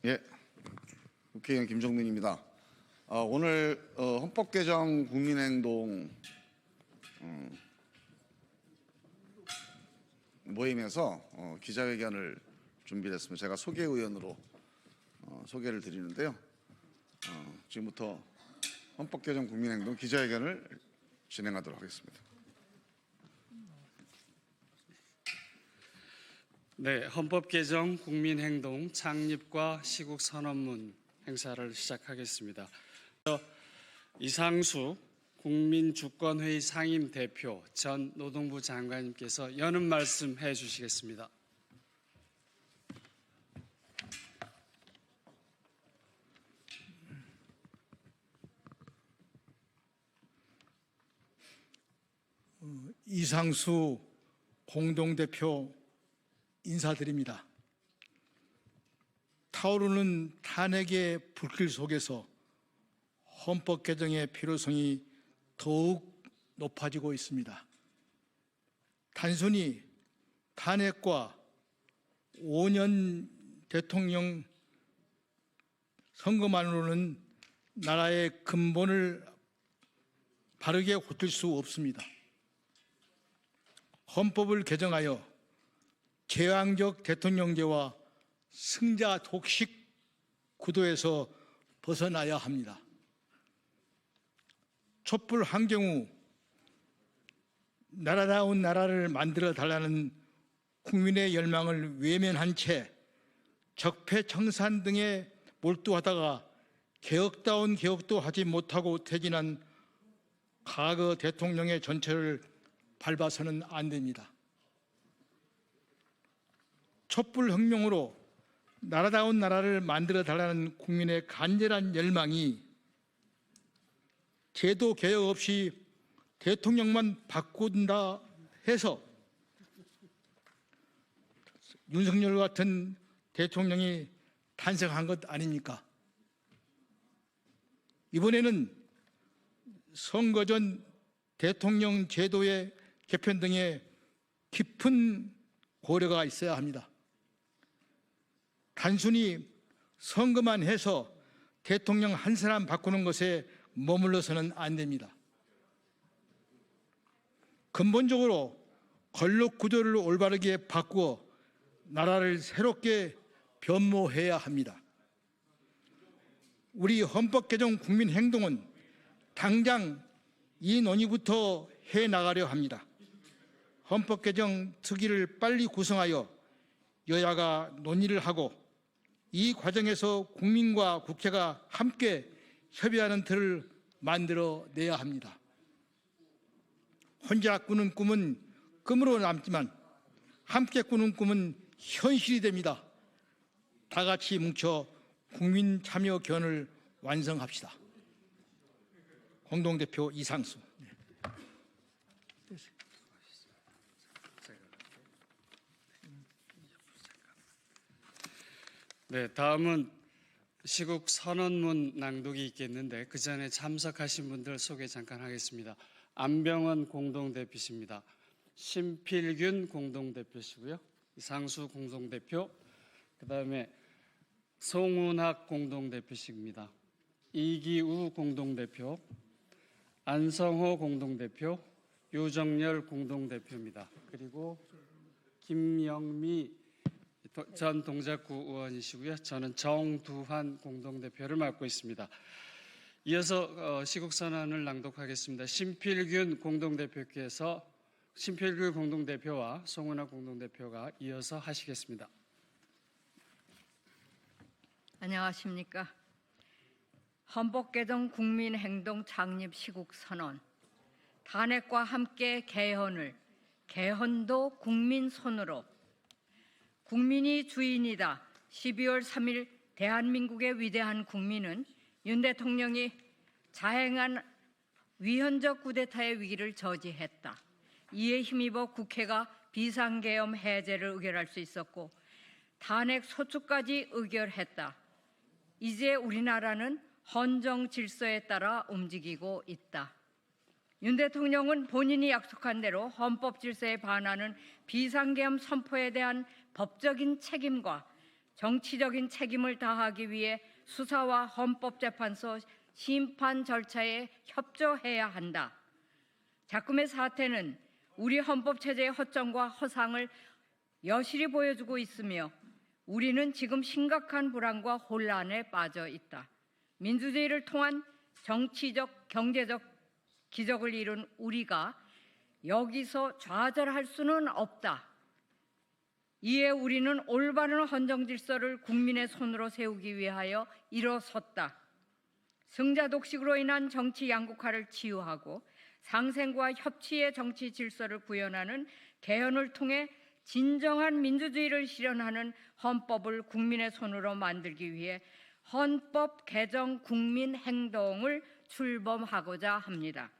예, 국회의원 김정민입니다. 오늘 헌법 개정 국민행동 모임에서 기자회견을 준비했습니다. 제가 소개 의원으로 소개를 드리는데요. 지금부터 헌법 개정 국민행동 기자회견을 진행하도록 하겠습니다. 네, 헌법 개정 국민행동 창립과 시국 선언문 행사를 시작하겠습니다. 이상수 국민주권회의 상임대표 전 노동부 장관님께서 여는 말씀해 주시겠습니다. 이상수 공동대표 인사드립니다. 타오르는 탄핵의 불길 속에서 헌법 개정의 필요성이 더욱 높아지고 있습니다. 단순히 탄핵과 5년 대통령 선거만으로는 나라의 근본을 바르게 고칠 수 없습니다. 헌법을 개정하여 제왕적 대통령제와 승자 독식 구도에서 벗어나야 합니다. 촛불 한경우 나라다운 나라를 만들어 달라는 국민의 열망을 외면한 채 적폐청산 등에 몰두하다가 개혁다운 개혁도 하지 못하고 퇴진한 과거 대통령의 전철을 밟아서는 안 됩니다. 촛불혁명으로 나라다운 나라를 만들어 달라는 국민의 간절한 열망이 제도 개혁 없이 대통령만 바꾼다 해서 윤석열 같은 대통령이 탄생한 것 아닙니까? 이번에는 선거 전 대통령 제도의 개편 등의 깊은 고려가 있어야 합니다. 단순히 선거만 해서 대통령 한 사람 바꾸는 것에 머물러서는 안 됩니다. 근본적으로 권력 구조를 올바르게 바꾸어 나라를 새롭게 변모해야 합니다. 우리 헌법 개정 국민 행동은 당장 이 논의부터 해 나가려 합니다. 헌법 개정 특위를 빨리 구성하여 여야가 논의를 하고 이 과정에서 국민과 국회가 함께 협의하는 틀을 만들어내야 합니다. 혼자 꾸는 꿈은 꿈으로 남지만 함께 꾸는 꿈은 현실이 됩니다. 다 같이 뭉쳐 국민 참여 견을 완성합시다. 공동대표 이상수. 네, 다음은 시국 선언문 낭독이 있겠는데 그 전에 참석하신 분들 소개 잠깐 하겠습니다. 안병헌 공동대표십니다. 심필균 공동대표시고요. 이상수 공동대표, 그다음에 송은학 공동대표십니다. 이기우 공동대표, 안성호 공동대표, 유정열 공동대표입니다. 그리고 김영미 전 동작구 의원이시고요. 저는 정두환 공동대표를 맡고 있습니다. 이어서 시국선언을 낭독하겠습니다. 심필균 공동대표와 송은학 공동대표가 이어서 하시겠습니다. 안녕하십니까. 헌법 개정 국민행동 창립 시국선언. 탄핵과 함께 개헌도 국민 손으로. 국민이 주인이다. 12월 3일 대한민국의 위대한 국민은 윤 대통령이 자행한 위헌적 쿠데타의 위기를 저지했다. 이에 힘입어 국회가 비상계엄 해제를 의결할 수 있었고 탄핵 소추까지 의결했다. 이제 우리나라는 헌정 질서에 따라 움직이고 있다. 윤 대통령은 본인이 약속한 대로 헌법 질서에 반하는 비상계엄 선포에 대한 법적인 책임과 정치적인 책임을 다하기 위해 수사와 헌법재판소 심판 절차에 협조해야 한다. 작금의 사태는 우리 헌법체제의 허점과 허상을 여실히 보여주고 있으며 우리는 지금 심각한 불안과 혼란에 빠져 있다. 민주주의를 통한 정치적, 경제적 기적을 이룬 우리가 여기서 좌절할 수는 없다. 이에 우리는 올바른 헌정 질서를 국민의 손으로 세우기 위하여 일어섰다. 승자 독식으로 인한 정치 양극화를 치유하고 상생과 협치의 정치 질서를 구현하는 개헌을 통해 진정한 민주주의를 실현하는 헌법을 국민의 손으로 만들기 위해 헌법 개정 국민 행동을 출범하고자 합니다.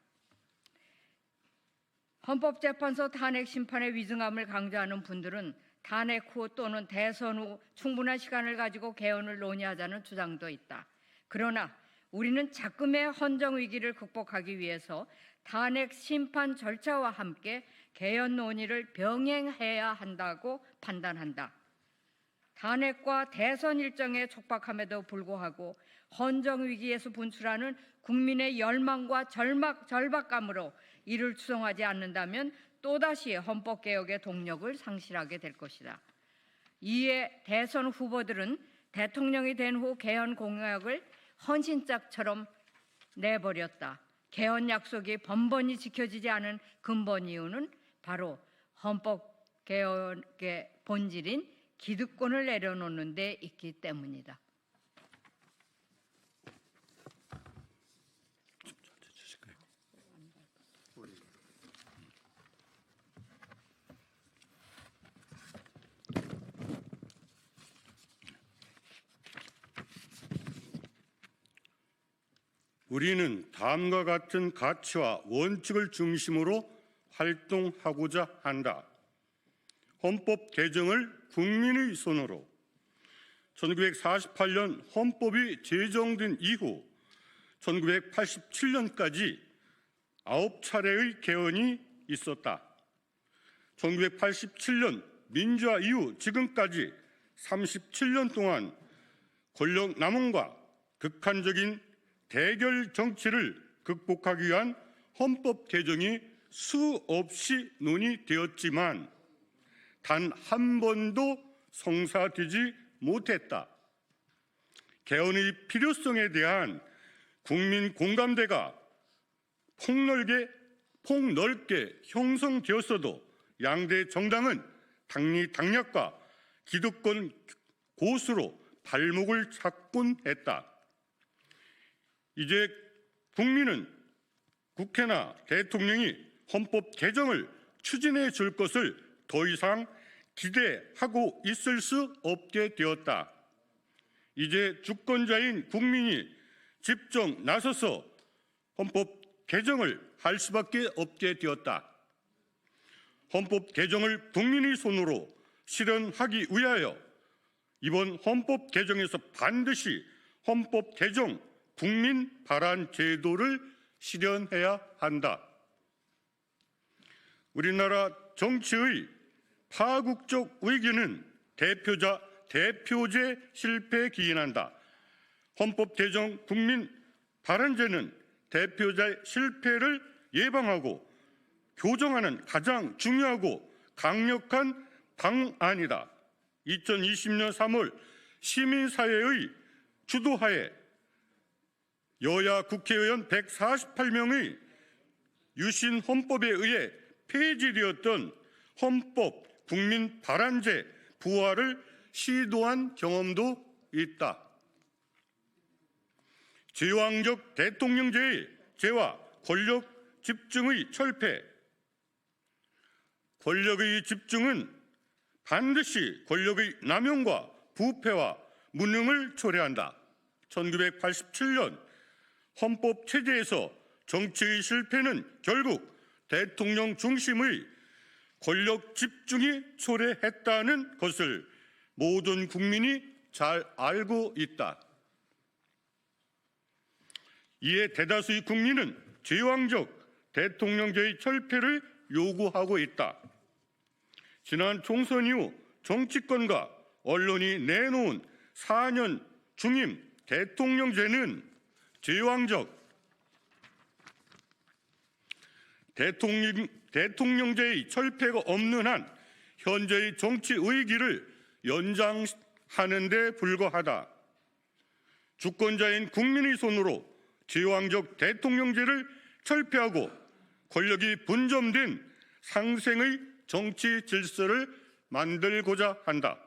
헌법재판소 탄핵 심판의 위증함을 강조하는 분들은 탄핵 후 또는 대선 후 충분한 시간을 가지고 개헌을 논의하자는 주장도 있다. 그러나 우리는 작금의 헌정 위기를 극복하기 위해서 탄핵 심판 절차와 함께 개헌 논의를 병행해야 한다고 판단한다. 탄핵과 대선 일정에 촉박함에도 불구하고 헌정 위기에서 분출하는 국민의 열망과 절박감으로 이를 추동하지 않는다면 또다시 헌법개혁의 동력을 상실하게 될 것이다. 이에 대선 후보들은 대통령이 된 후 개헌 공약을 헌신짝처럼 내버렸다. 개헌 약속이 번번이 지켜지지 않은 근본 이유는 바로 헌법개혁의 본질인 기득권을 내려놓는 데 있기 때문이다. 우리는 다음과 같은 가치와 원칙을 중심으로 활동하고자 한다. 헌법 개정을 국민의 손으로 1948년 헌법이 제정된 이후 1987년까지 9차례의 개헌이 있었다. 1987년 민주화 이후 지금까지 37년 동안 권력 남용과 극한적인 대결 정치를 극복하기 위한 헌법 개정이 수없이 논의되었지만 단 한 번도 성사되지 못했다. 개헌의 필요성에 대한 국민 공감대가 폭넓게 형성되었어도 양대 정당은 당리당략과 기득권 고수로 발목을 잡곤 했다. 이제 국민은 국회나 대통령이 헌법 개정을 추진해 줄 것을 더 이상 기대하고 있을 수 없게 되었다. 이제 주권자인 국민이 직접 나서서 헌법 개정을 할 수밖에 없게 되었다. 헌법 개정을 국민의 손으로 실현하기 위하여 이번 헌법 개정에서 반드시 헌법 개정 국민 발안 제도를 실현해야 한다. 우리나라 정치의 파국적 위기는 대표제 실패에 기인한다. 헌법 개정 국민 발안제는 대표자의 실패를 예방하고 교정하는 가장 중요하고 강력한 방안이다. 2020년 3월 시민사회의 주도하에 여야 국회의원 148명의 유신 헌법에 의해 폐지되었던 헌법 국민 발안제 부활을 시도한 경험도 있다. 제왕적 대통령제의 제와 권력 집중의 철폐. 권력의 집중은 반드시 권력의 남용과 부패와 무능을 초래한다. 1987년 헌법 체제에서 정치의 실패는 결국 대통령 중심의 권력 집중이 초래했다는 것을 모든 국민이 잘 알고 있다. 이에 대다수의 국민은 제왕적 대통령제의 철폐를 요구하고 있다. 지난 총선 이후 정치권과 언론이 내놓은 4년 중임 대통령제는 제왕적 대통령제의 철폐가 없는 한 현재의 정치 의기를 연장하는 데 불과하다. 주권자인 국민의 손으로 제왕적 대통령제를 철폐하고 권력이 분점된 상생의 정치 질서를 만들고자 한다.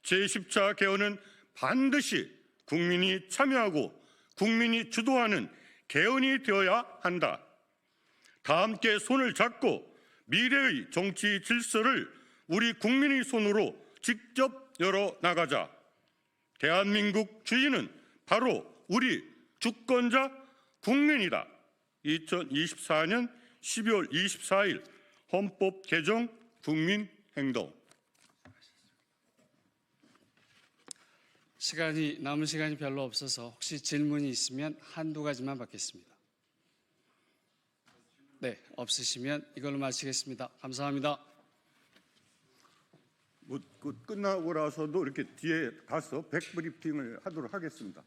제10차 개헌은 반드시 국민이 참여하고 국민이 주도하는 개헌이 되어야 한다. 다 함께 손을 잡고 미래의 정치 질서를 우리 국민의 손으로 직접 열어나가자. 대한민국 주인은 바로 우리 주권자 국민이다. 2024년 12월 24일 헌법 개정 국민행동. 남은 시간이 별로 없어서 혹시 질문이 있으면 한두 가지만 받겠습니다. 네, 없으시면 이걸로 마치겠습니다. 감사합니다. 끝나고 나서도 이렇게 뒤에 가서 백브리핑을 하도록 하겠습니다.